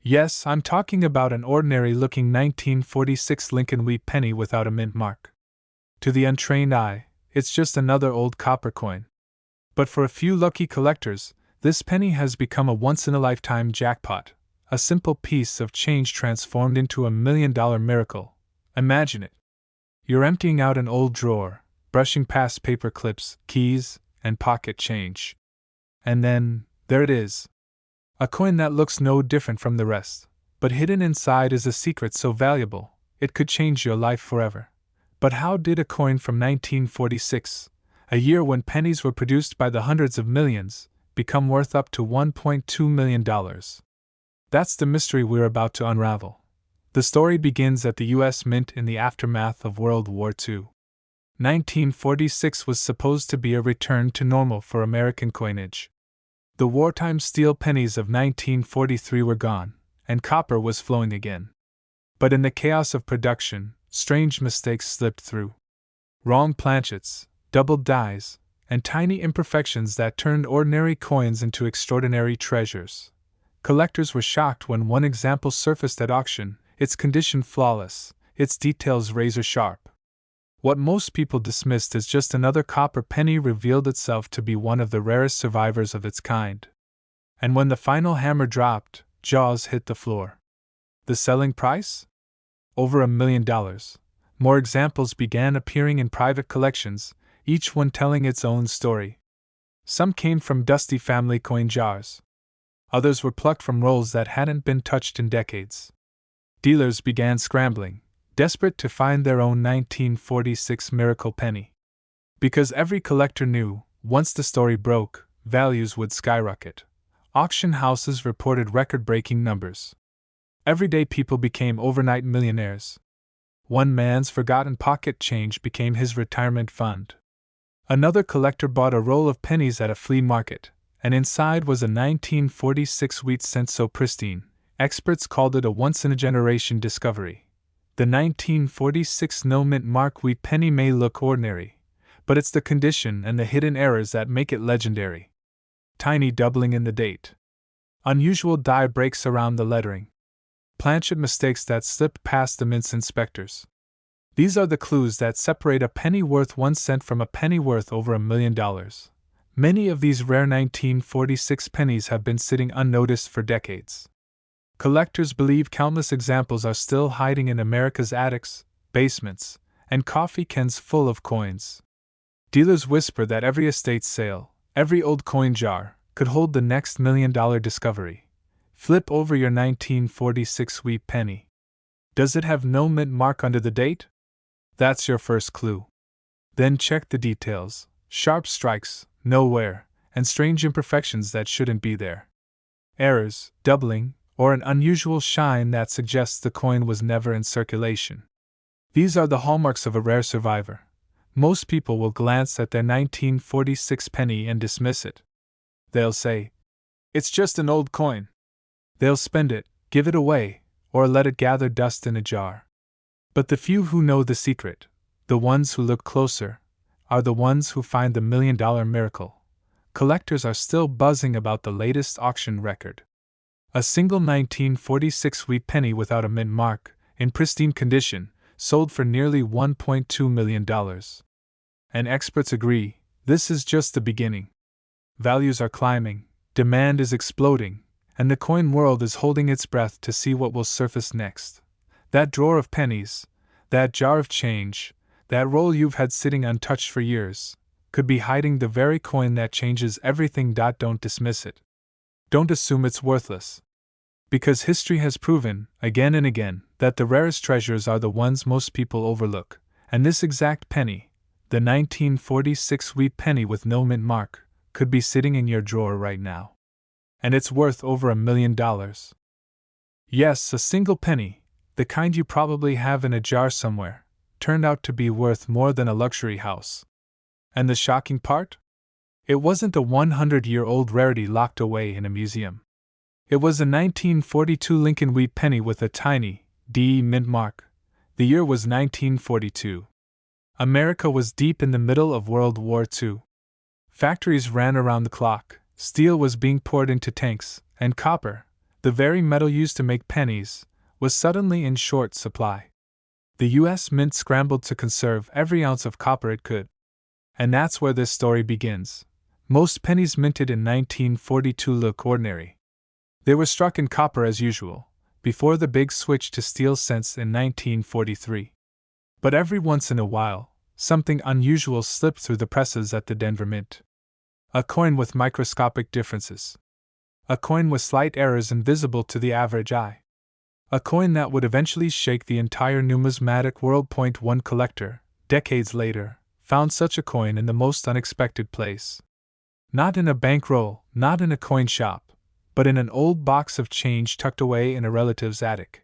Yes, I'm talking about an ordinary-looking 1946 Lincoln wheat penny without a mint mark. To the untrained eye, it's just another old copper coin. But for a few lucky collectors, this penny has become a once-in-a-lifetime jackpot, a simple piece of change transformed into a $1,000,000 miracle. Imagine it. You're emptying out an old drawer, brushing past paper clips, keys, and pocket change. And then, there it is. A coin that looks no different from the rest, but hidden inside is a secret so valuable, it could change your life forever. But how did a coin from 1946, a year when pennies were produced by the hundreds of millions, become worth up to $1.2 million? That's the mystery we're about to unravel. The story begins at the U.S. Mint in the aftermath of World War II. 1946 was supposed to be a return to normal for American coinage. The wartime steel pennies of 1943 were gone, and copper was flowing again. But in the chaos of production, strange mistakes slipped through. Wrong planchets, doubled dies, and tiny imperfections that turned ordinary coins into extraordinary treasures. Collectors were shocked when one example surfaced at auction, its condition flawless, its details razor-sharp. What most people dismissed as just another copper penny revealed itself to be one of the rarest survivors of its kind. And when the final hammer dropped, jaws hit the floor. The selling price? Over $1 million. More examples began appearing in private collections, each one telling its own story. Some came from dusty family coin jars. Others were plucked from rolls that hadn't been touched in decades. Dealers began scrambling, desperate to find their own 1946 miracle penny. Because every collector knew, once the story broke, values would skyrocket. Auction houses reported record-breaking numbers. Everyday people became overnight millionaires. One man's forgotten pocket change became his retirement fund. Another collector bought a roll of pennies at a flea market, and inside was a 1946 wheat cent so pristine, experts called it a once-in-a-generation discovery. The 1946 no-mint mark wheat penny may look ordinary, but it's the condition and the hidden errors that make it legendary. Tiny doubling in the date. Unusual die breaks around the lettering. Planchet mistakes that slipped past the mint's inspectors. These are the clues that separate a penny worth 1 cent from a penny worth over $1 million. Many of these rare 1946 pennies have been sitting unnoticed for decades. Collectors believe countless examples are still hiding in America's attics, basements, and coffee cans full of coins. Dealers whisper that every estate sale, every old coin jar, could hold the next $1 million discovery. Flip over your 1946 wheat penny. Does it have no mint mark under the date? That's your first clue. Then check the details: sharp strikes, no wear, and strange imperfections that shouldn't be there. Errors, doubling, or an unusual shine that suggests the coin was never in circulation. These are the hallmarks of a rare survivor. Most people will glance at their 1946 penny and dismiss it. They'll say, "It's just an old coin." They'll spend it, give it away, or let it gather dust in a jar. But the few who know the secret, the ones who look closer, are the ones who find the $1 million miracle. Collectors are still buzzing about the latest auction record. A single 1946 wheat penny without a mint mark, in pristine condition, sold for nearly $1.2 million. And experts agree, this is just the beginning. Values are climbing, demand is exploding, and the coin world is holding its breath to see what will surface next. That drawer of pennies, that jar of change, that roll you've had sitting untouched for years, could be hiding the very coin that changes everything. Don't dismiss it. Don't assume it's worthless. Because history has proven, again and again, that the rarest treasures are the ones most people overlook, and this exact penny, the 1946 wheat penny with no mint mark, could be sitting in your drawer right now. And it's worth over $1 million. Yes, a single penny, the kind you probably have in a jar somewhere, turned out to be worth more than a luxury house. And the shocking part? It wasn't a 100-year-old rarity locked away in a museum. It was a 1942 Lincoln wheat penny with a tiny D mint mark. The year was 1942. America was deep in the middle of World War II. Factories ran around the clock, steel was being poured into tanks, and copper, the very metal used to make pennies, was suddenly in short supply. The U.S. Mint scrambled to conserve every ounce of copper it could. And that's where this story begins. Most pennies minted in 1942 look ordinary. They were struck in copper as usual, before the big switch to steel cents in 1943. But every once in a while, something unusual slipped through the presses at the Denver Mint. A coin with microscopic differences. A coin with slight errors invisible to the average eye. A coin that would eventually shake the entire numismatic world. One collector, decades later, found such a coin in the most unexpected place. Not in a bankroll, not in a coin shop, but in an old box of change tucked away in a relative's attic.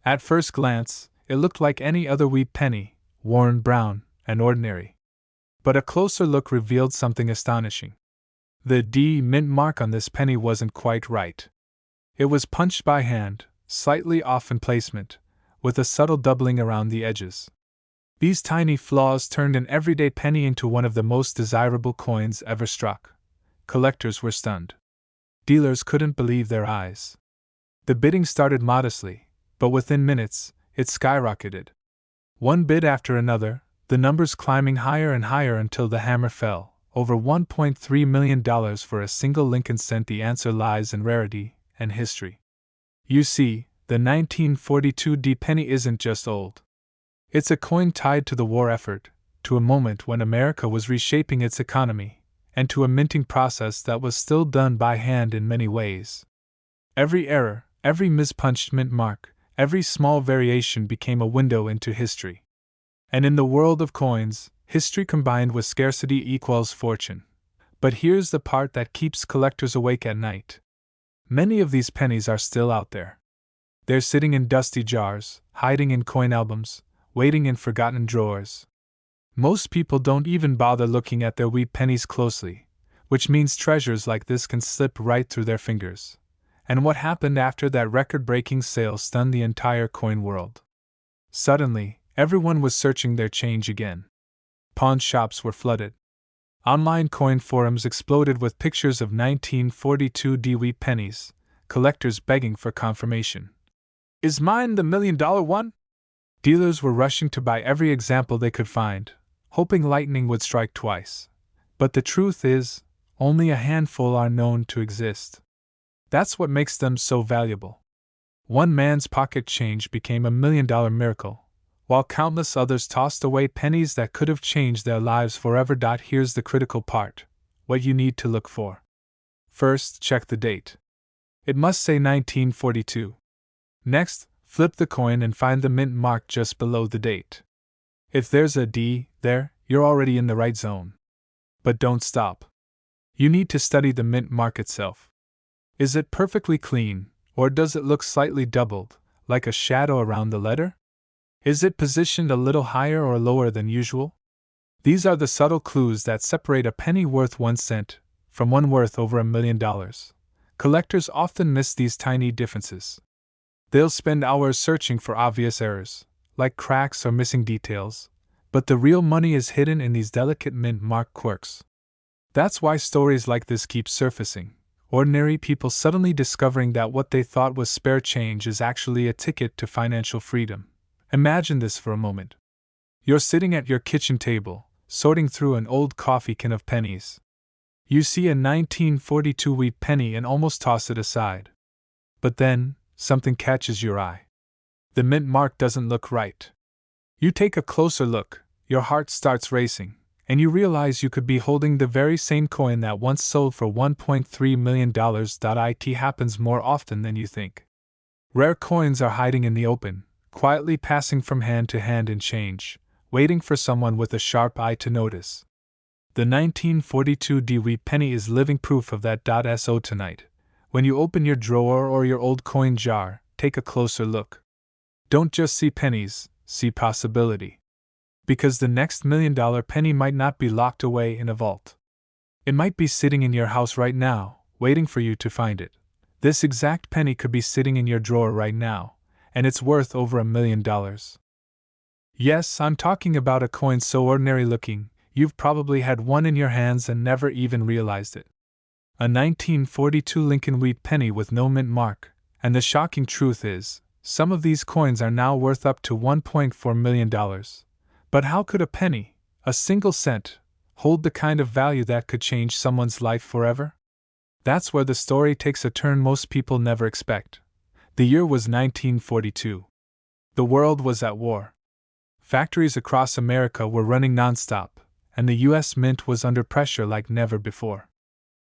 At first glance, it looked like any other wheat penny, worn brown and ordinary. But a closer look revealed something astonishing. The D mint mark on this penny wasn't quite right. It was punched by hand, slightly off in placement, with a subtle doubling around the edges. These tiny flaws turned an everyday penny into one of the most desirable coins ever struck. Collectors were stunned. Dealers couldn't believe their eyes. The bidding started modestly, but within minutes, it skyrocketed. One bid after another, the numbers climbing higher and higher until the hammer fell. Over $1.3 million for a single Lincoln cent. The answer lies in rarity and history. You see, the 1942 D penny isn't just old. It's a coin tied to the war effort, to a moment when America was reshaping its economy, and to a minting process that was still done by hand in many ways. Every error, every mispunched mint mark, every small variation became a window into history. And in the world of coins, history combined with scarcity equals fortune. But here's the part that keeps collectors awake at night. Many of these pennies are still out there. They're sitting in dusty jars, hiding in coin albums, waiting in forgotten drawers. Most people don't even bother looking at their wheat pennies closely, which means treasures like this can slip right through their fingers. And what happened after that record-breaking sale stunned the entire coin world. Suddenly, everyone was searching their change again. Pawn shops were flooded. Online coin forums exploded with pictures of 1942 D wheat pennies, collectors begging for confirmation. Is mine the $1 million one? Dealers were rushing to buy every example they could find, hoping lightning would strike twice. But the truth is, only a handful are known to exist. That's what makes them so valuable. One man's pocket change became a $1 million miracle, while countless others tossed away pennies that could have changed their lives forever. Here's the critical part: what you need to look for. First, check the date. It must say 1942. Next, flip the coin and find the mint mark just below the date. If there's a D there, you're already in the right zone. But don't stop. You need to study the mint mark itself. Is it perfectly clean, or does it look slightly doubled, like a shadow around the letter? Is it positioned a little higher or lower than usual? These are the subtle clues that separate a penny worth 1 cent from one worth over $1 million. Collectors often miss these tiny differences. They'll spend hours searching for obvious errors, like cracks or missing details, but the real money is hidden in these delicate mint mark quirks. That's why stories like this keep surfacing. Ordinary people suddenly discovering that what they thought was spare change is actually a ticket to financial freedom. Imagine this for a moment. You're sitting at your kitchen table, sorting through an old coffee can of pennies. You see a 1942 wheat penny and almost toss it aside. But then, something catches your eye. The mint mark doesn't look right. You take a closer look, your heart starts racing, and you realize you could be holding the very same coin that once sold for $1.3 million. It happens more often than you think. Rare coins are hiding in the open, quietly passing from hand to hand in change, waiting for someone with a sharp eye to notice. The 1942 D wheat penny is living proof of that. So tonight, when you open your drawer or your old coin jar, take a closer look. Don't just see pennies, see possibility. Because the next $1 million penny might not be locked away in a vault. It might be sitting in your house right now, waiting for you to find it. This exact penny could be sitting in your drawer right now, and it's worth over $1 million. Yes, I'm talking about a coin so ordinary looking, you've probably had one in your hands and never even realized it. A 1942 Lincoln wheat penny with no mint mark, And the shocking truth is, some of these coins are now worth up to $1.4 million. But how could a penny, a single cent, hold the kind of value that could change someone's life forever? That's where the story takes a turn most people never expect. The year was 1942. The world was at war. Factories across America were running nonstop, and the U.S. Mint was under pressure like never before.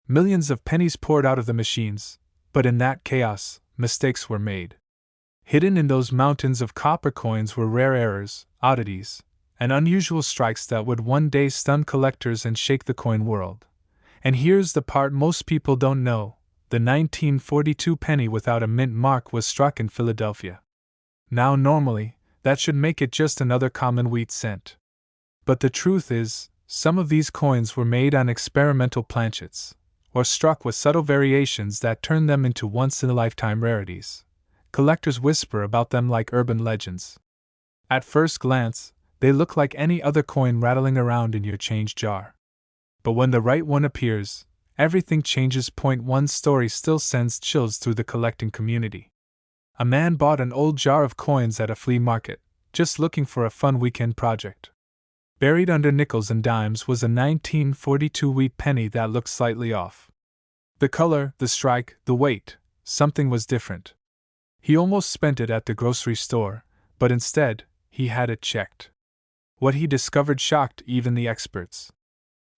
Millions of pennies poured out of the machines, but in that chaos, mistakes were made. Hidden in those mountains of copper coins were rare errors, oddities, and unusual strikes that would one day stun collectors and shake the coin world. And here's the part most people don't know: the 1942 penny without a mint mark was struck in Philadelphia. Now, normally, that should make it just another common wheat cent. But the truth is, some of these coins were made on experimental planchets, or struck with subtle variations that turned them into once-in-a-lifetime rarities. Collectors whisper about them like urban legends. At first glance, they look like any other coin rattling around in your change jar. But when the right one appears, everything changes. One story still sends chills through the collecting community. A man bought an old jar of coins at a flea market, just looking for a fun weekend project. Buried under nickels and dimes was a 1942 wheat penny that looked slightly off. The color, the strike, the weight, something was different. He almost spent it at the grocery store, but instead, he had it checked. What he discovered shocked even the experts.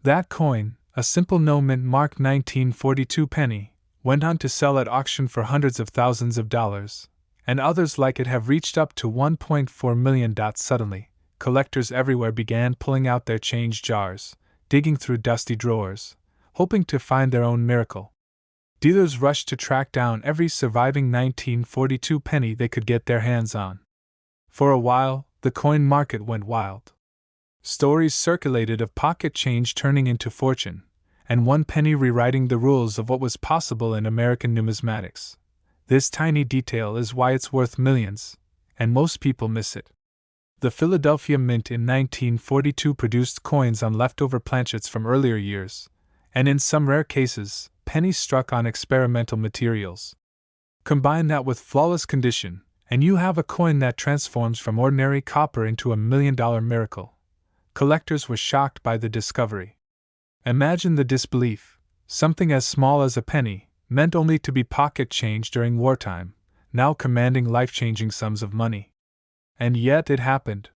That coin, a simple no-mint mark 1942 penny, went on to sell at auction for hundreds of thousands of dollars, and others like it have reached up to $1.4 million. Suddenly, collectors everywhere began pulling out their change jars, digging through dusty drawers, hoping to find their own miracle. Dealers rushed to track down every surviving 1942 penny they could get their hands on. For a while, the coin market went wild. Stories circulated of pocket change turning into fortune, and one penny rewriting the rules of what was possible in American numismatics. This tiny detail is why it's worth millions, and most people miss it. The Philadelphia Mint in 1942 produced coins on leftover planchets from earlier years, and in some rare cases, pennies struck on experimental materials. Combine that with flawless condition, and you have a coin that transforms from ordinary copper into a $1 million miracle. Collectors were shocked by the discovery. Imagine the disbelief: something as small as a penny, meant only to be pocket change during wartime, now commanding life-changing sums of money. And yet it happened.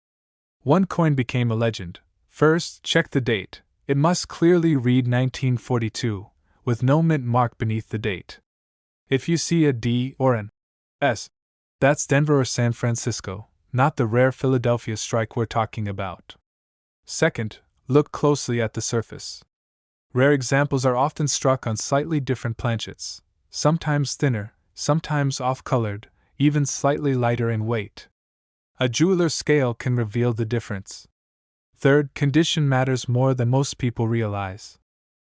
One coin became a legend. First, check the date. It must clearly read 1942, with no mint mark beneath the date. If you see a D or an S, that's Denver or San Francisco, not the rare Philadelphia strike we're talking about. Second, look closely at the surface. Rare examples are often struck on slightly different planchets, sometimes thinner, sometimes off-colored, even slightly lighter in weight. A jeweler's scale can reveal the difference. Third, condition matters more than most people realize.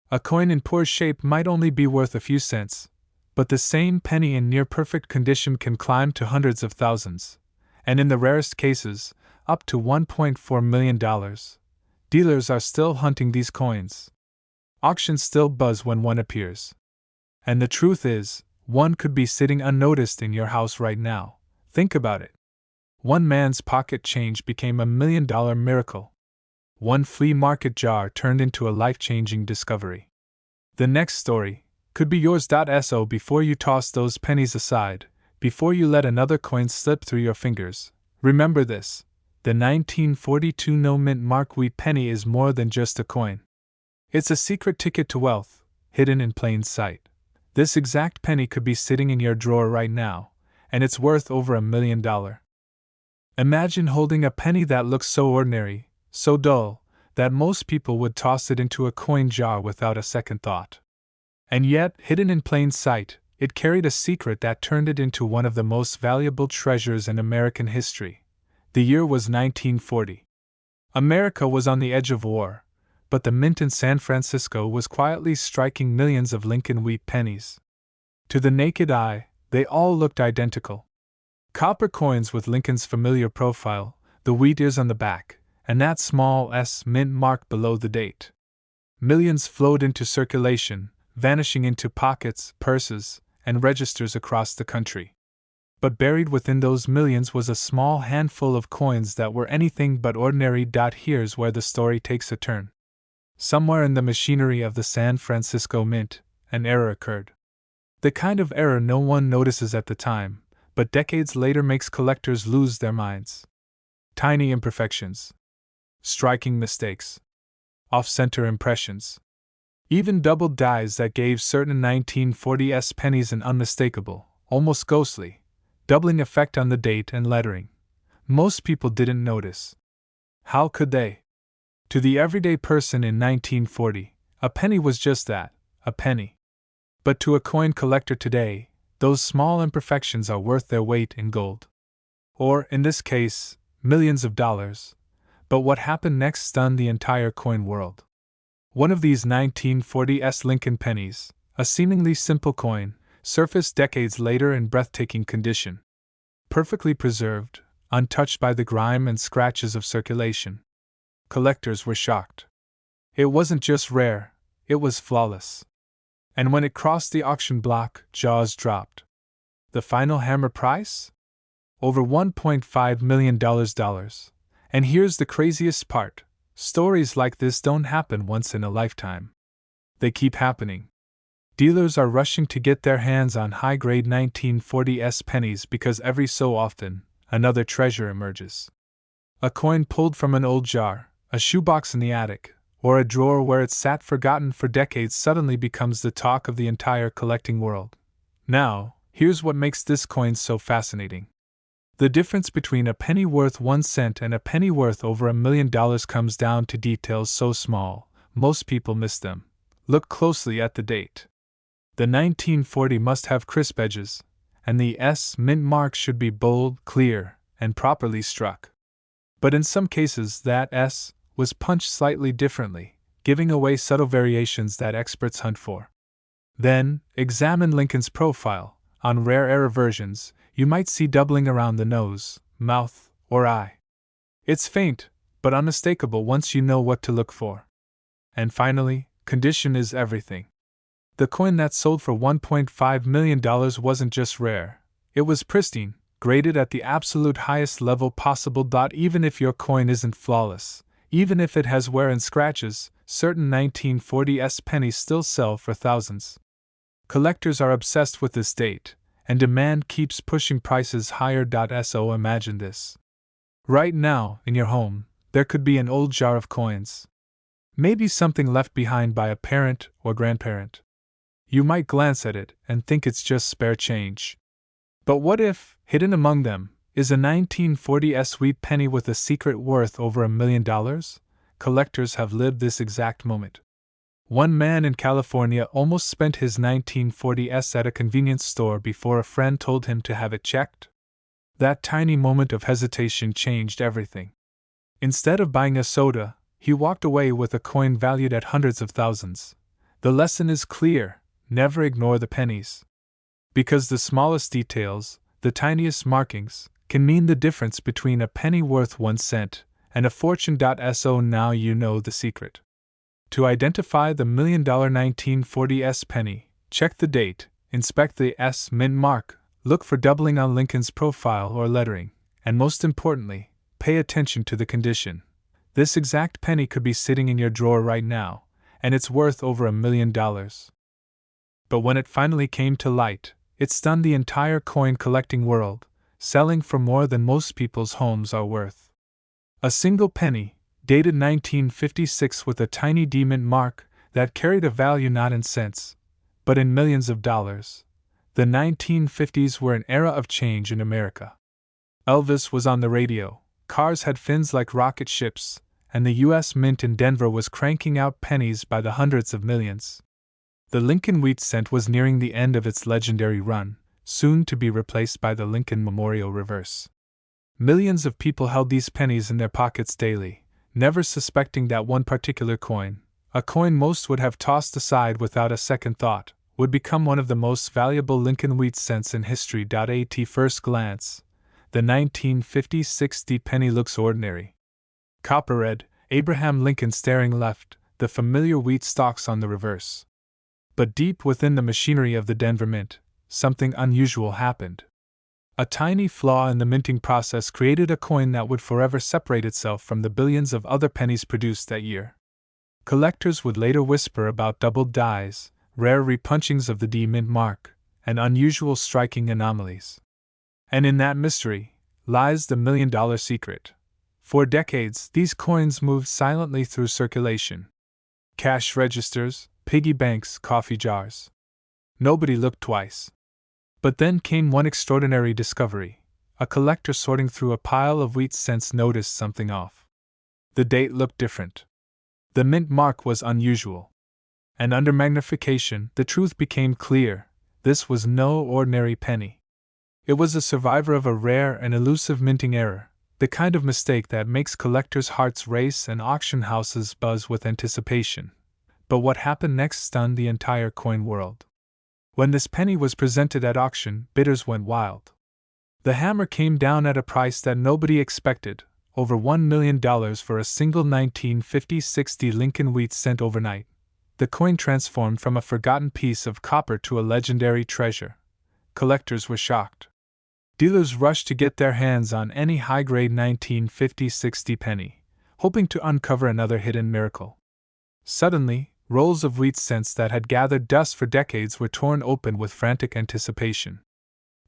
A coin in poor shape might only be worth a few cents, but the same penny in near-perfect condition can climb to hundreds of thousands, and in the rarest cases, up to $1.4 million. Dealers are still hunting these coins. Auctions still buzz when one appears. And the truth is, one could be sitting unnoticed in your house right now. Think about it. One man's pocket change became a $1 million miracle. One flea market jar turned into a life-changing discovery. The next story could be yours. So before you toss those pennies aside, before you let another coin slip through your fingers, remember this: the 1942 no-mint mark wheat penny is more than just a coin. It's a secret ticket to wealth, hidden in plain sight. This exact penny could be sitting in your drawer right now, and it's worth over $1 million. Imagine holding a penny that looks so ordinary, so dull, that most people would toss it into a coin jar without a second thought. And yet, hidden in plain sight, it carried a secret that turned it into one of the most valuable treasures in American history. The year was 1940. America was on the edge of war, but the mint in San Francisco was quietly striking millions of Lincoln wheat pennies. To the naked eye, they all looked identical. Copper coins with Lincoln's familiar profile, the wheat ears on the back, and that small S mint mark below the date. Millions flowed into circulation, vanishing into pockets, purses, and registers across the country. But buried within those millions was a small handful of coins that were anything but ordinary. Here's where the story takes a turn. Somewhere in the machinery of the San Francisco Mint, an error occurred. The kind of error no one notices at the time, but decades later makes collectors lose their minds. Tiny imperfections, striking mistakes, off-center impressions, even doubled dies that gave certain 1940s pennies an unmistakable, almost ghostly, doubling effect on the date and lettering. Most people didn't notice. How could they? To the everyday person in 1940, a penny was just that, a penny. But to a coin collector today, those small imperfections are worth their weight in gold. Or, in this case, millions of dollars. But what happened next stunned the entire coin world. One of these 1940s Lincoln pennies, a seemingly simple coin, surfaced decades later in breathtaking condition. Perfectly preserved, untouched by the grime and scratches of circulation. Collectors were shocked. It wasn't just rare, it was flawless. And when it crossed the auction block, jaws dropped. The final hammer price? Over $1.5 million. And here's the craziest part. Stories like this don't happen once in a lifetime. They keep happening. Dealers are rushing to get their hands on high-grade 1940s pennies because every so often, another treasure emerges. A coin pulled from an old jar, a shoebox in the attic, or a drawer where it sat forgotten for decades suddenly becomes the talk of the entire collecting world. Now, here's what makes this coin so fascinating. The difference between a penny worth 1 cent and a penny worth over $1 million comes down to details so small, most people miss them. Look closely at the date. The 1940 must have crisp edges, and the S mint mark should be bold, clear, and properly struck. But in some cases that S was punched slightly differently, giving away subtle variations that experts hunt for. Then, examine Lincoln's profile. On rare error versions, you might see doubling around the nose, mouth, or eye. It's faint, but unmistakable once you know what to look for. And finally, condition is everything. The coin that sold for $1.5 million wasn't just rare, it was pristine, graded at the absolute highest level possible. Even if your coin isn't flawless, even if it has wear and scratches, certain 1940s pennies still sell for thousands. Collectors are obsessed with this date, and demand keeps pushing prices higher. So imagine this. Right now, in your home, there could be an old jar of coins. Maybe something left behind by a parent or grandparent. You might glance at it and think it's just spare change. But what if, hidden among them, is a 1940s sweet penny with a secret worth over $1 million? Collectors have lived this exact moment. One man in California almost spent his 1940s at a convenience store before a friend told him to have it checked. That tiny moment of hesitation changed everything. Instead of buying a soda, he walked away with a coin valued at hundreds of thousands. The lesson is clear: never ignore the pennies. Because the smallest details, the tiniest markings, can mean the difference between a penny worth 1 cent and a fortune. So now you know the secret. To identify the $1 million 1940s penny, check the date, inspect the S mint mark, look for doubling on Lincoln's profile or lettering, and most importantly, pay attention to the condition. This exact penny could be sitting in your drawer right now, and it's worth over $1 million. But when it finally came to light, it stunned the entire coin collecting world, selling for more than most people's homes are worth. A single penny, dated 1956 with a tiny D mint mark that carried a value not in cents, but in millions of dollars. The 1950s were an era of change in America. Elvis was on the radio, cars had fins like rocket ships, and the U.S. Mint in Denver was cranking out pennies by the hundreds of millions. The Lincoln wheat cent was nearing the end of its legendary run, soon to be replaced by the Lincoln Memorial reverse. Millions of people held these pennies in their pockets daily, never suspecting that one particular coin, a coin most would have tossed aside without a second thought, would become one of the most valuable Lincoln wheat cents in history. At first glance, the 1956 D penny looks ordinary. Copper red, Abraham Lincoln staring left, the familiar wheat stalks on the reverse. But deep within the machinery of the Denver Mint, something unusual happened. A tiny flaw in the minting process created a coin that would forever separate itself from the billions of other pennies produced that year. Collectors would later whisper about doubled dies, rare repunchings of the D mint mark, and unusual striking anomalies. And in that mystery lies the $1,000,000 secret. For decades, these coins moved silently through circulation. Cash registers, piggy banks, coffee jars. Nobody looked twice. But then came one extraordinary discovery. A collector sorting through a pile of wheat cents noticed something off. The date looked different. The mint mark was unusual. And under magnification, the truth became clear. This was no ordinary penny. It was a survivor of a rare and elusive minting error, the kind of mistake that makes collectors' hearts race and auction houses buzz with anticipation. But what happened next stunned the entire coin world. When this penny was presented at auction, bidders went wild. The hammer came down at a price that nobody expected, over $1,000,000 for a single 1950-60 Lincoln wheat cent overnight. The coin transformed from a forgotten piece of copper to a legendary treasure. Collectors were shocked. Dealers rushed to get their hands on any high-grade 1950-60 penny, hoping to uncover another hidden miracle. Suddenly, rolls of wheat cents that had gathered dust for decades were torn open with frantic anticipation.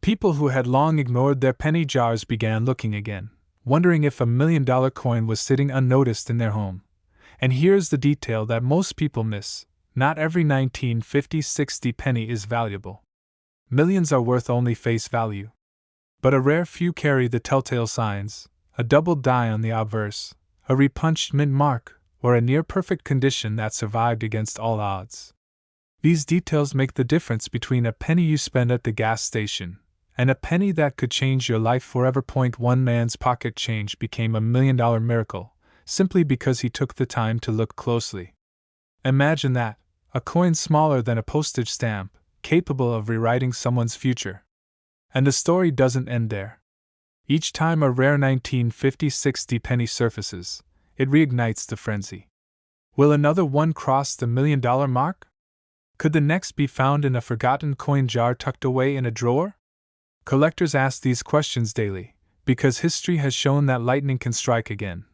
People who had long ignored their penny jars began looking again, wondering if a $1,000,000 coin was sitting unnoticed in their home. And here's the detail that most people miss: not every 1950-60 penny is valuable. Millions are worth only face value. But a rare few carry the telltale signs: a doubled die on the obverse, a repunched mint mark, or a near-perfect condition that survived against all odds. These details make the difference between a penny you spend at the gas station and a penny that could change your life forever. One man's pocket change became a $1,000,000 miracle, simply because he took the time to look closely. Imagine that, a coin smaller than a postage stamp, capable of rewriting someone's future. And the story doesn't end there. Each time a rare 1950-60 penny surfaces, it reignites the frenzy. Will another one cross the $1,000,000 mark? Could the next be found in a forgotten coin jar tucked away in a drawer? Collectors ask these questions daily, because history has shown that lightning can strike again.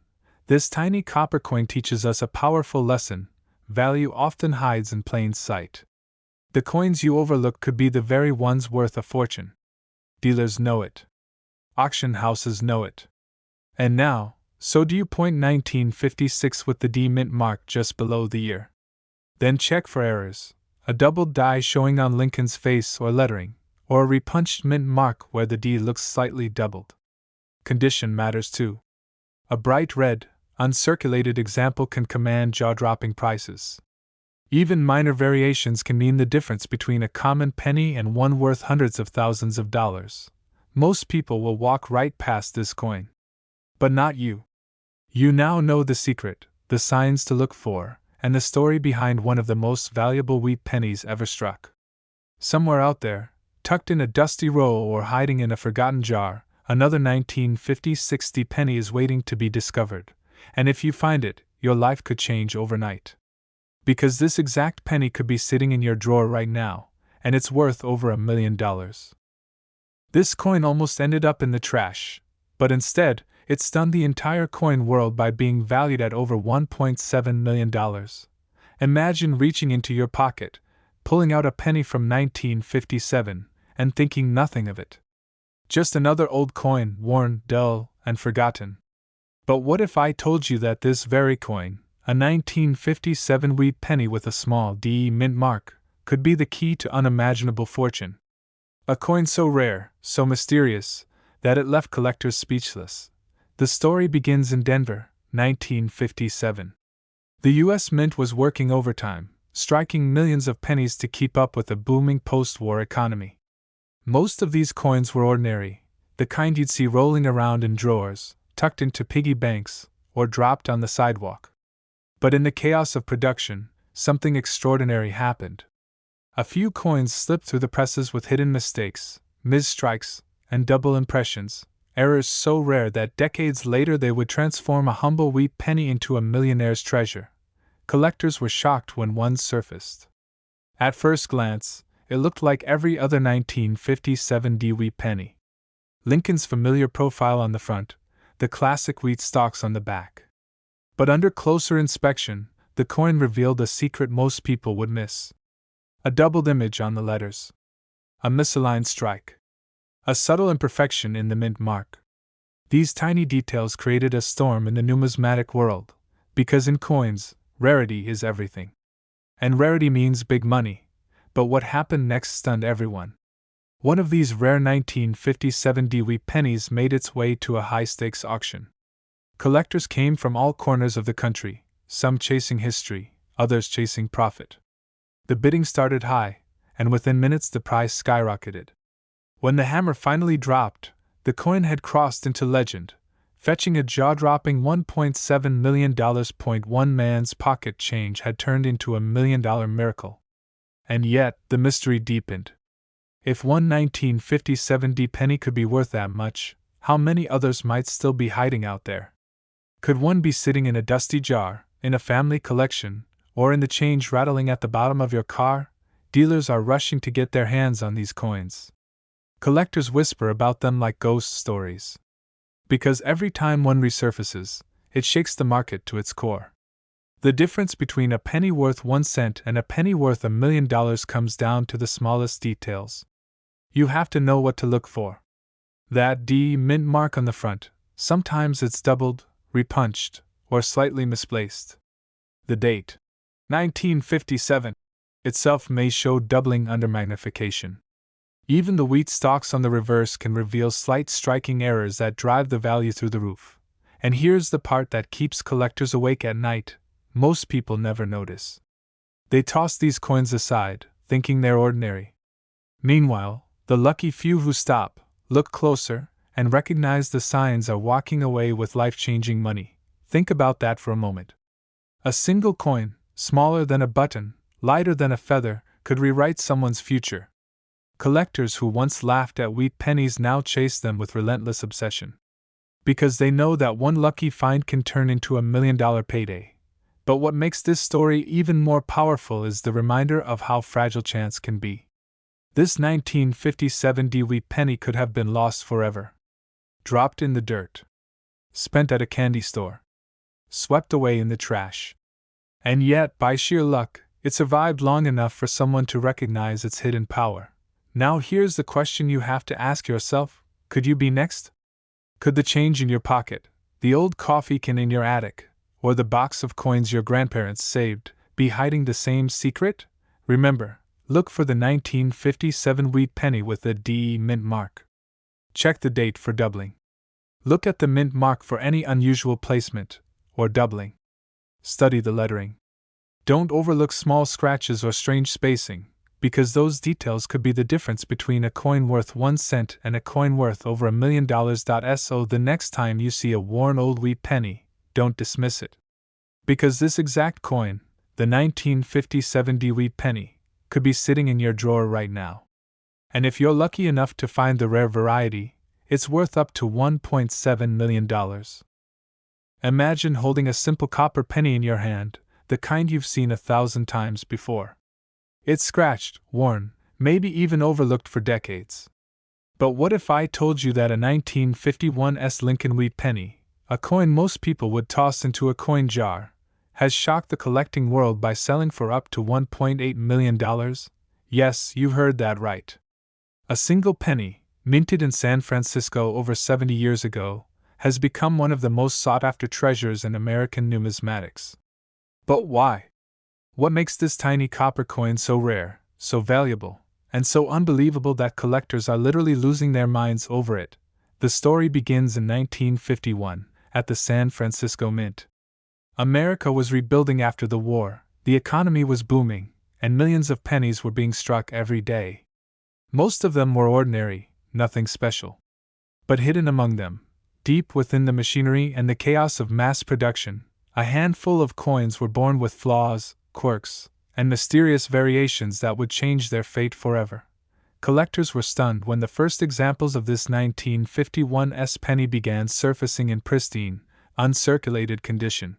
This tiny copper coin teaches us a powerful lesson: value often hides in plain sight. The coins you overlook could be the very ones worth a fortune. Dealers know it. Auction houses know it. And now, so do you. 1956 with the D mint mark just below the year. Then check for errors: a doubled die showing on Lincoln's face or lettering, or a repunched mint mark where the D looks slightly doubled. Condition matters too. A bright red, uncirculated example can command jaw-dropping prices. Even minor variations can mean the difference between a common penny and one worth hundreds of thousands of dollars. Most people will walk right past this coin. But not you. You now know the secret, the signs to look for, and the story behind one of the most valuable wheat pennies ever struck. Somewhere out there, tucked in a dusty roll or hiding in a forgotten jar, another 1950-60 penny is waiting to be discovered. And if you find it, your life could change overnight. Because this exact penny could be sitting in your drawer right now, and it's worth over $1,000,000. This coin almost ended up in the trash, but instead, it stunned the entire coin world by being valued at over $1.7 million. Imagine reaching into your pocket, pulling out a penny from 1957, and thinking nothing of it. Just another old coin, worn, dull, and forgotten. But what if I told you that this very coin, a 1957 wheat penny with a small D mint mark, could be the key to unimaginable fortune? A coin so rare, so mysterious, that it left collectors speechless. The story begins in Denver, 1957. The U.S. Mint was working overtime, striking millions of pennies to keep up with the booming post-war economy. Most of these coins were ordinary, the kind you'd see rolling around in drawers, tucked into piggy banks, or dropped on the sidewalk. But in the chaos of production, something extraordinary happened. A few coins slipped through the presses with hidden mistakes, misstrikes, and double impressions, errors so rare that decades later they would transform a humble wheat penny into a millionaire's treasure. Collectors were shocked when one surfaced. At first glance, it looked like every other 1957 wheat penny. Lincoln's familiar profile on the front, the classic wheat stalks on the back. But under closer inspection, the coin revealed a secret most people would miss. A doubled image on the letters. A misaligned strike. A subtle imperfection in the mint mark. These tiny details created a storm in the numismatic world, because in coins, rarity is everything. And rarity means big money, but what happened next stunned everyone. One of these rare 1957 wheat pennies made its way to a high-stakes auction. Collectors came from all corners of the country, some chasing history, others chasing profit. The bidding started high, and within minutes the price skyrocketed. When the hammer finally dropped, the coin had crossed into legend, fetching a jaw-dropping $1.7 million. One man's pocket change had turned into $1 million miracle. And yet, the mystery deepened. If one 1957 penny could be worth that much, how many others might still be hiding out there? Could one be sitting in a dusty jar, in a family collection, or in the change rattling at the bottom of your car? Dealers are rushing to get their hands on these coins. Collectors whisper about them like ghost stories. Because every time one resurfaces, it shakes the market to its core. The difference between a penny worth 1 cent and a penny worth $1 million comes down to the smallest details. You have to know what to look for. That D mint mark on the front, sometimes it's doubled, repunched, or slightly misplaced. The date, 1957, itself may show doubling under magnification. Even the wheat stalks on the reverse can reveal slight striking errors that drive the value through the roof. And here's the part that keeps collectors awake at night: most people never notice. They toss these coins aside, thinking they're ordinary. Meanwhile, the lucky few who stop, look closer, and recognize the signs are walking away with life-changing money. Think about that for a moment. A single coin, smaller than a button, lighter than a feather, could rewrite someone's future. Collectors who once laughed at wheat pennies now chase them with relentless obsession. Because they know that one lucky find can turn into $1 million payday. But what makes this story even more powerful is the reminder of how fragile chance can be. This 1957 wheat penny could have been lost forever. Dropped in the dirt. Spent at a candy store. Swept away in the trash. And yet, by sheer luck, it survived long enough for someone to recognize its hidden power. Now here's the question you have to ask yourself: could you be next? Could the change in your pocket, the old coffee can in your attic, or the box of coins your grandparents saved, be hiding the same secret? Remember, look for the 1957 wheat penny with the D mint mark. Check the date for doubling. Look at the mint mark for any unusual placement, or doubling. Study the lettering. Don't overlook small scratches or strange spacing, because those details could be the difference between a coin worth 1 cent and a coin worth over $1 million. So the next time you see a worn old wheat penny, don't dismiss it. Because this exact coin, the 1957 wheat penny, could be sitting in your drawer right now. And if you're lucky enough to find the rare variety, it's worth up to $1.7 million. Imagine holding a simple copper penny in your hand, the kind you've seen 1,000 times before. It's scratched, worn, maybe even overlooked for decades. But what if I told you that a 1951 Lincoln wheat penny, a coin most people would toss into a coin jar, has shocked the collecting world by selling for up to $1.8 million? Yes, you heard that right. A single penny, minted in San Francisco over 70 years ago, has become one of the most sought-after treasures in American numismatics. But why? What makes this tiny copper coin so rare, so valuable, and so unbelievable that collectors are literally losing their minds over it? The story begins in 1951, at the San Francisco Mint. America was rebuilding after the war, the economy was booming, and millions of pennies were being struck every day. Most of them were ordinary, nothing special. But hidden among them, deep within the machinery and the chaos of mass production, a handful of coins were born with flaws, quirks, and mysterious variations that would change their fate forever. Collectors were stunned when the first examples of this 1951 penny began surfacing in pristine, uncirculated condition.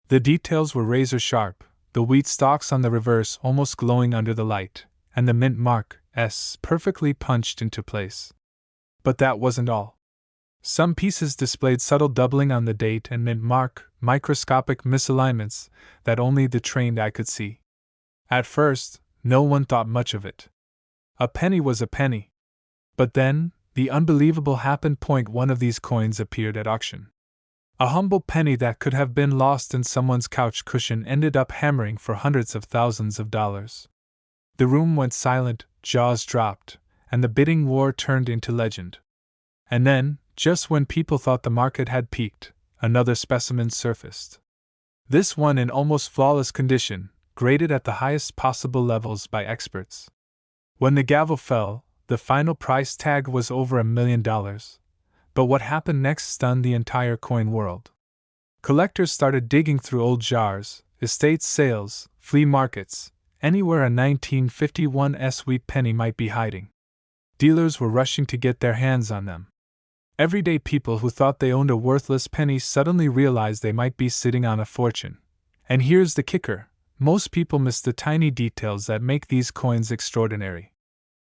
The details were razor sharp, the wheat stalks on the reverse almost glowing under the light, and the mint mark S perfectly punched into place. But that wasn't all. Some pieces displayed subtle doubling on the date and mint mark, microscopic misalignments that only the trained eye could see. At first, no one thought much of it. A penny was a penny. But then, the unbelievable happened. One of these coins appeared at auction. A humble penny that could have been lost in someone's couch cushion ended up hammering for hundreds of thousands of dollars. The room went silent, jaws dropped, and the bidding war turned into legend. And then, just when people thought the market had peaked, another specimen surfaced. This one in almost flawless condition, graded at the highest possible levels by experts. When the gavel fell, the final price tag was over $1 million. But what happened next stunned the entire coin world. Collectors started digging through old jars, estate sales, flea markets, anywhere a 1951 wheat penny might be hiding. Dealers were rushing to get their hands on them. Everyday people who thought they owned a worthless penny suddenly realized they might be sitting on a fortune. And here's the kicker: most people miss the tiny details that make these coins extraordinary.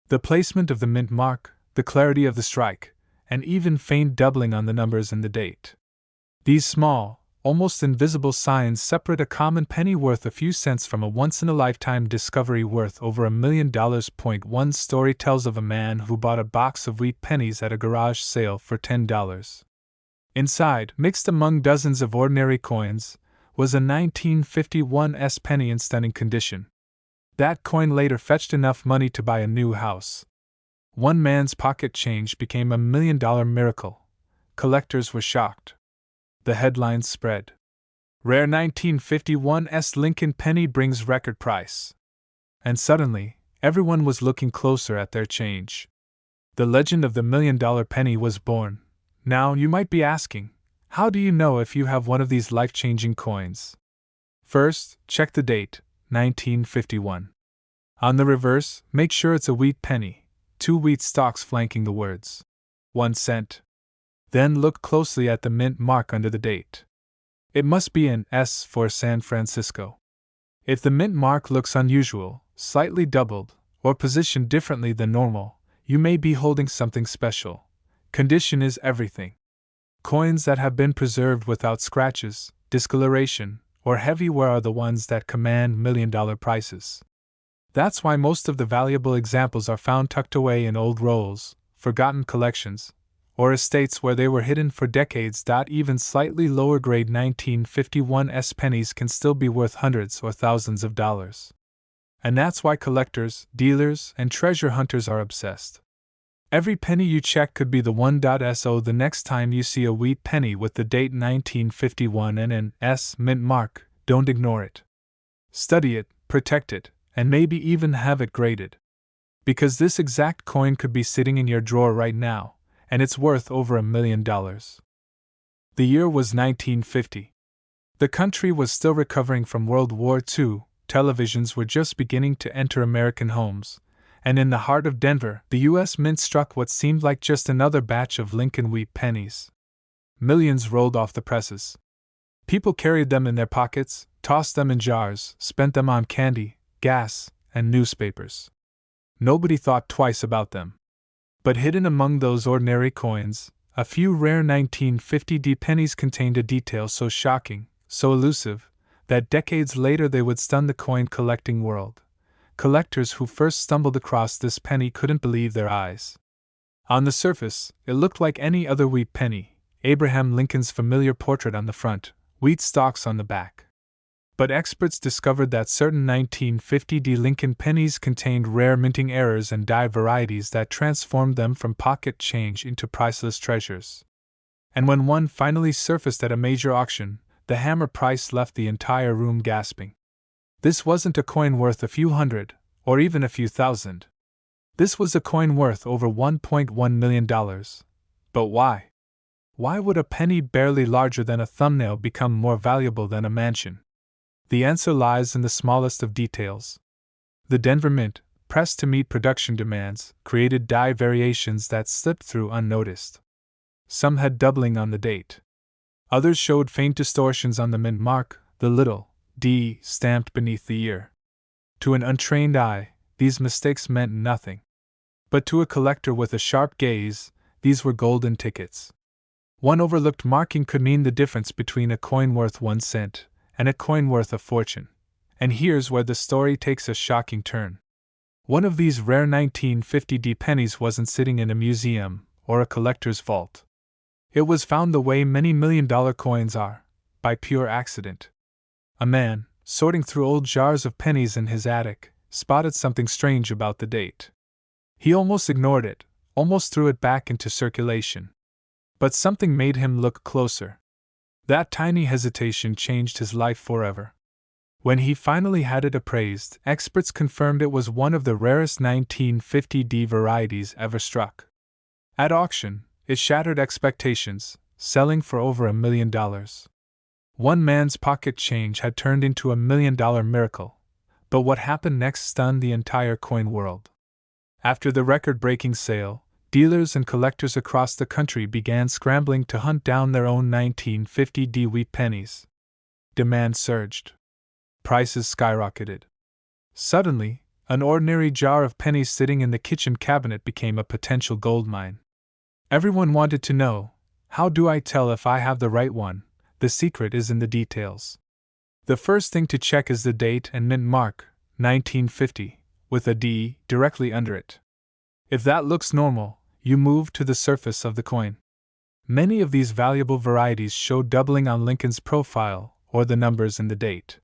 The placement of the mint mark, the clarity of the strike, and even faint doubling on the numbers and the date. These small, almost invisible signs separate a common penny worth a few cents from a once-in-a-lifetime discovery worth over $1 million. One story tells of a man who bought a box of wheat pennies at a garage sale for $10. Inside, mixed among dozens of ordinary coins, was a 1951 penny in stunning condition. That coin later fetched enough money to buy a new house. One man's pocket change became $1 million miracle. Collectors were shocked. The headlines spread. Rare 1951 Lincoln penny brings record price. And suddenly, everyone was looking closer at their change. The legend of the $1 million penny was born. Now, you might be asking, how do you know if you have one of these life-changing coins? First, check the date, 1951. On the reverse, make sure it's a wheat penny, 2 wheat stalks flanking the words 1 cent. Then look closely at the mint mark under the date. It must be an S for San Francisco. If the mint mark looks unusual, slightly doubled, or positioned differently than normal, you may be holding something special. Condition is everything. Coins that have been preserved without scratches, discoloration, or heavy wear are the ones that command $1 million prices. That's why most of the valuable examples are found tucked away in old rolls, forgotten collections, or estates where they were hidden for decades. Even slightly lower grade 1951 pennies can still be worth hundreds or thousands of dollars. And that's why collectors, dealers, and treasure hunters are obsessed. Every penny you check could be the 1.so the next time you see a wheat penny with the date 1951 and an S mint mark. Don't ignore it. Study it, protect it, and maybe even have it graded. Because this exact coin could be sitting in your drawer right now, and it's worth over $1 million. The year was 1950. The country was still recovering from World War II, televisions were just beginning to enter American homes, and in the heart of Denver, the U.S. Mint struck what seemed like just another batch of Lincoln wheat pennies. Millions rolled off the presses. People carried them in their pockets, tossed them in jars, spent them on candy, gas, and newspapers. Nobody thought twice about them. But hidden among those ordinary coins, a few rare 1950 pennies contained a detail so shocking, so elusive, that decades later they would stun the coin collecting world. Collectors who first stumbled across this penny couldn't believe their eyes. On the surface, it looked like any other wheat penny, Abraham Lincoln's familiar portrait on the front, wheat stalks on the back. But experts discovered that certain 1950 Lincoln pennies contained rare minting errors and die varieties that transformed them from pocket change into priceless treasures. And when one finally surfaced at a major auction, the hammer price left the entire room gasping. This wasn't a coin worth a few hundred, or even a few thousand. This was a coin worth over $1.1 million. But why? Why would a penny barely larger than a thumbnail become more valuable than a mansion? The answer lies in the smallest of details. The Denver Mint, pressed to meet production demands, created die variations that slipped through unnoticed. Some had doubling on the date. Others showed faint distortions on the mint mark, the little D stamped beneath the year. To an untrained eye, these mistakes meant nothing. But to a collector with a sharp gaze, these were golden tickets. One overlooked marking could mean the difference between a coin worth 1 cent and a coin worth a fortune. And here's where the story takes a shocking turn. One of these rare 1950 pennies wasn't sitting in a museum or a collector's vault. It was found the way many million-dollar coins are, by pure accident. A man, sorting through old jars of pennies in his attic, spotted something strange about the date. He almost ignored it, almost threw it back into circulation. But something made him look closer. That tiny hesitation changed his life forever. When he finally had it appraised, experts confirmed it was one of the rarest 1950 varieties ever struck. At auction, it shattered expectations, selling for over $1 million. One man's pocket change had turned into $1 million miracle, but what happened next stunned the entire coin world. After the record-breaking sale, dealers and collectors across the country began scrambling to hunt down their own 1950 wheat pennies. Demand surged. Prices skyrocketed. Suddenly, an ordinary jar of pennies sitting in the kitchen cabinet became a potential gold mine. Everyone wanted to know, how do I tell if I have the right one? The secret is in the details. The first thing to check is the date and mint mark, 1950, with a D directly under it. If that looks normal, you move to the surface of the coin. Many of these valuable varieties show doubling on Lincoln's profile or the numbers in the date.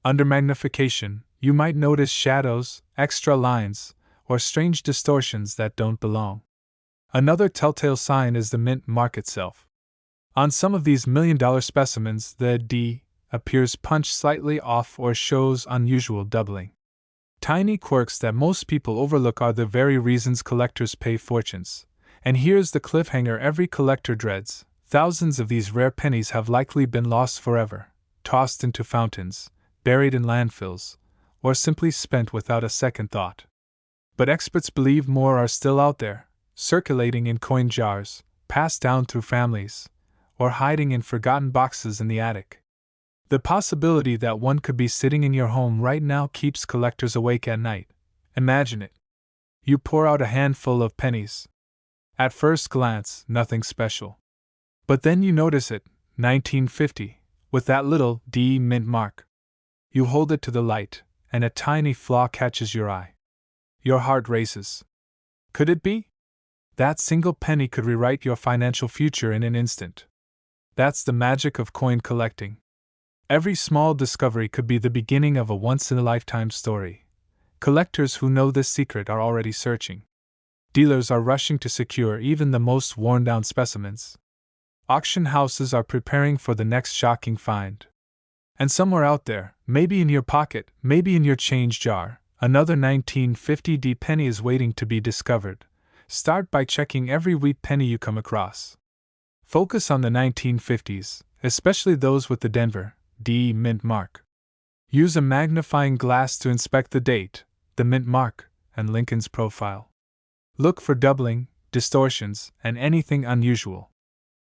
Under magnification, you might notice shadows, extra lines, or strange distortions that don't belong. Another telltale sign is the mint mark itself. On some of these million-dollar specimens, the D appears punched slightly off or shows unusual doubling. Tiny quirks that most people overlook are the very reasons collectors pay fortunes. And here's the cliffhanger every collector dreads: thousands of these rare pennies have likely been lost forever, tossed into fountains, buried in landfills, or simply spent without a second thought. But experts believe more are still out there, circulating in coin jars, passed down through families, or hiding in forgotten boxes in the attic. The possibility that one could be sitting in your home right now keeps collectors awake at night. Imagine it. You pour out a handful of pennies. At first glance, nothing special. But then you notice it, 1950, with that little D mint mark. You hold it to the light, and a tiny flaw catches your eye. Your heart races. Could it be? That single penny could rewrite your financial future in an instant. That's the magic of coin collecting. Every small discovery could be the beginning of a once-in-a-lifetime story. Collectors who know this secret are already searching. Dealers are rushing to secure even the most worn-down specimens. Auction houses are preparing for the next shocking find. And somewhere out there, maybe in your pocket, maybe in your change jar, another 1950 penny is waiting to be discovered. Start by checking every wheat penny you come across. Focus on the 1950s, especially those with the Denver D mint mark. Use a magnifying glass to inspect the date, the mint mark, and Lincoln's profile. Look for doubling, distortions, and anything unusual.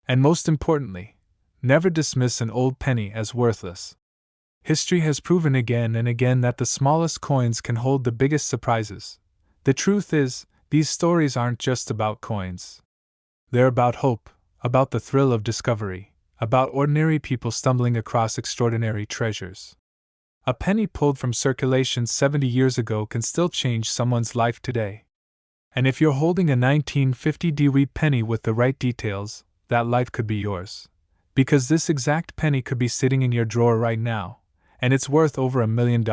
And most importantly, never dismiss an old penny as worthless. History has proven again and again that the smallest coins can hold the biggest surprises. The truth is, these stories aren't just about coins. They're about hope, about the thrill of discovery, about ordinary people stumbling across extraordinary treasures. A penny pulled from circulation 70 years ago can still change someone's life today. And if you're holding a 1950 wheat penny with the right details, that life could be yours. Because this exact penny could be sitting in your drawer right now, and it's worth over $1 million.